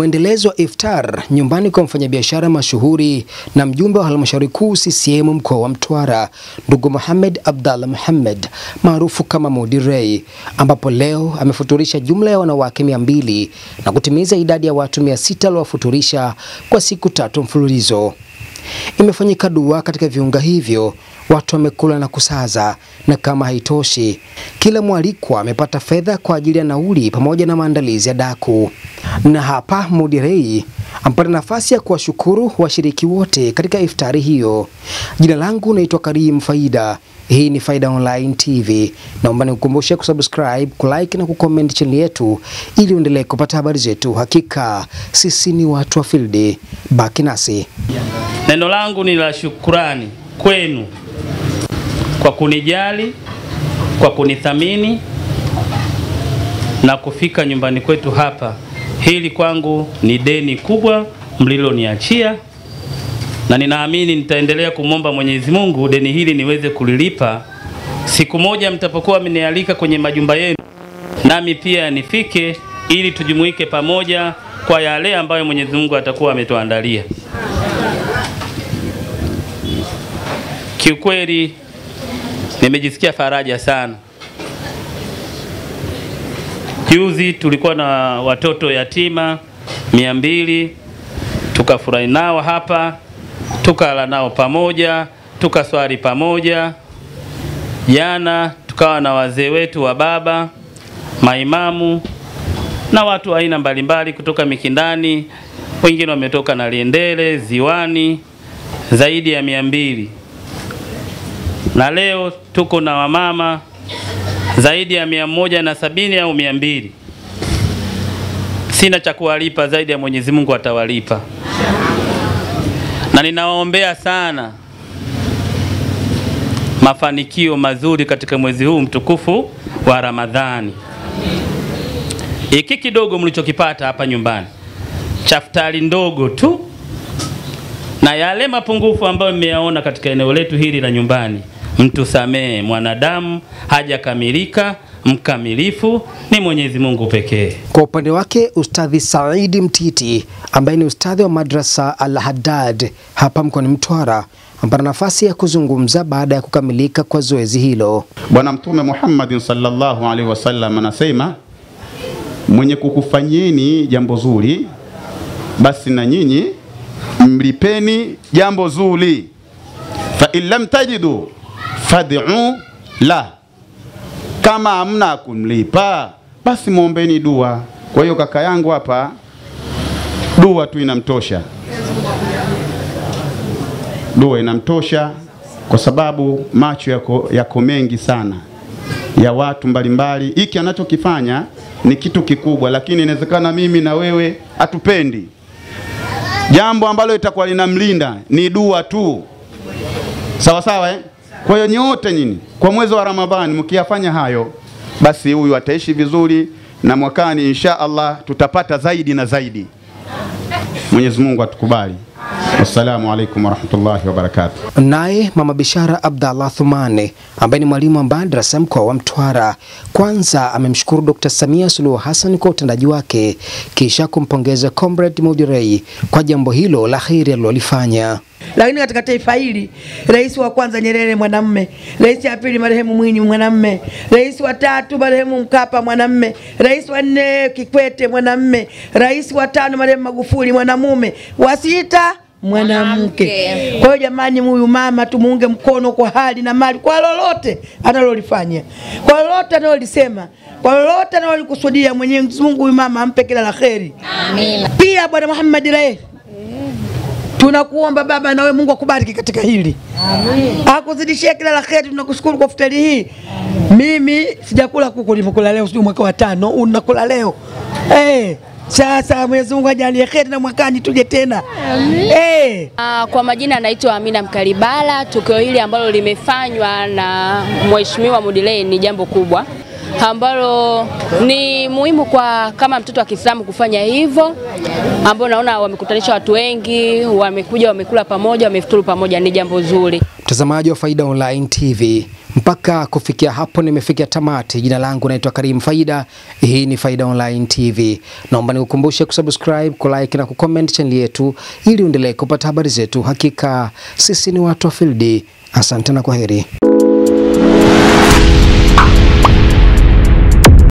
Mwendelezo wa iftar nyumbani kwa mfanyabiashara mashuhuri na mjumbe wa halmashauri kuu CCM mkoa wa Mtwara, ndugu Mohamed Abdallah Mohamed maarufu kama Mudi Ray, ambapo leo amefuturisha jumla ya wanawake 200 na kutimiza idadi ya watu 600 aliowafuturisha kwa siku 3 mfululizo. Imefanyika dua katika viunga hivyo, watu wamekula na kusaza, na kama haitoshi, kila mwalikwa amepata fedha kwa ajili ya nauli pamoja na maandalizi ya daku. Na hapa Mudi Ray ampata nafasi ya kuwashukuru washiriki wote katika iftari hiyo. Jina langu naitwa Karim Faida. Hii ni Faida Online TV. Naomba nikukumbushe kusubscribe, kulike na kucomment channel yetu ili uendelee kupata habari zetu. Hakika sisi ni watu wa field. Baki nasi. Neno langu ni la shukrani kwenu kwa kunijali, kwa kunithamini na kufika nyumbani kwetu hapa. Hili kwangu ni deni kubwa mliloniachia, na ninaamini nitaendelea kumwomba Mwenyezi Mungu deni hili niweze kulilipa. Siku moja mtapokuwa mnialika kwenye majumba yenu, nami pia nifike ili tujumuike pamoja kwa yale ambayo Mwenyezi Mungu atakuwa ametuandalia. Kiukweli nimejisikia faraja sana. Juzi tulikuwa na watoto yatima 200, tukafurahi nao hapa, tukala nao pamoja, tukaswali pamoja. Jana tukawa na wazee wetu wa baba, maimamu na watu aina mbalimbali kutoka Mikindani, wengine wametoka na Liendele, Ziwani, zaidi ya 200. Na leo tuko na wamama zaidi ya 170 au 200. Sina cha kuwalipa zaidi ya Mwenyezi Mungu atawalipa. Na ninawaombea sana mafanikio mazuri katika mwezi huu mtukufu wa Ramadhani. Hiki kidogo mlichokipata hapa nyumbani, chaftari ndogo tu, na yale mapungufu ambayo mmeyaona katika eneo letu hili la nyumbani, mtusamee. Mwanadamu hajakamilika, mkamilifu ni Mwenyezi Mungu pekee. Kwa upande wake Ustadhi Saidi Mtiti, ambaye ni ustadhi wa madrasa Al-Haddad hapa mkoani Mtwara, amepata nafasi ya kuzungumza baada ya kukamilika kwa zoezi hilo. Bwana Mtume Muhammad sallallahu alaihi wasallam anasema, mwenye kukufanyeni jambo zuri, basi na nyinyi mlipeni jambo zuri. Fa in lam tajidu fad'u la, kama hamna kumlipa basi muombeeni dua. Kwa hiyo kaka yangu hapa, dua tu inamtosha. Dua inamtosha kwa sababu macho yako mengi sana ya watu mbalimbali. Hiki anachokifanya ni kitu kikubwa, lakini inawezekana mimi na wewe hatupendi. Jambo ambalo itakuwa linamlinda ni dua tu. Sawa sawa eh? Kwa hiyo nyote nyinyi kwa mwezi wa Ramadhani mkiyafanya hayo, basi huyu ataishi vizuri, na mwakani insha Allah tutapata zaidi na zaidi. Mwenyezi Mungu atukubali. Assalamu alaikum warahmatullahi wabarakatuh. Naye Mama Bishara Abdallah Thumane, ambaye ni mwalimu wa madrasa mkoa wa Mtwara, kwanza amemshukuru Dr. Samia Suluhu Hassan kwa utendaji wake, kisha kumpongeza Comrade Mudi Ray kwa jambo hilo la kheri alilofanya. Lakini katika taifa hili, rais wa kwanza Nyerere mwanamume, rais wa pili marehemu Mwinyi mwanamume, rais wa tatu marehemu Mkapa mwanamume, rais wa 4 Kikwete mwanamume, rais wa 5 marehemu Magufuli mwanamume, wa 6 mwanamke. Kwa hiyo jamani, huyu mama tumuunge mkono kwa hali na mali, kwa lolote analolifanya, kwa lolote analolisema, kwa lolote analolikusudia. Mwenyezi Mungu huyu mama ampe kila la kheri. Amen. Pia Bwana Muhammad Ray, tunakuomba baba, na wewe Mungu akubariki katika hili. Amen. Akuzidishie kila la kheri. Tunakushukuru kwa futari hii. Mimi sijakula kuku, nimekula leo, sio mwaka wa 5, unakula leo. Sasa Mwenyezi Mungu ajalie kheri na mwakani tuje tena. Amen. Kwa majina anaitwa Amina Mkalibala. Tukio hili ambalo limefanywa na Mheshimiwa Mudi Ray ni jambo kubwa. ambalo ni muhimu kwa kama mtoto wa Kiislamu kufanya hivyo, ambao naona wamekutanisha watu wengi, wamekuja, wamekula pamoja, wamefuturu pamoja, ni jambo zuri. Mtazamaji wa Faida Online TV, mpaka kufikia hapo nimefikia tamati. Jina langu naitwa Karim Faida. Hii ni Faida Online TV. Naomba nikukumbushe kusubscribe, kulike na kucomment channel yetu ili uendelee kupata habari zetu. Hakika sisi ni watu wa field. Asante na kwaheri.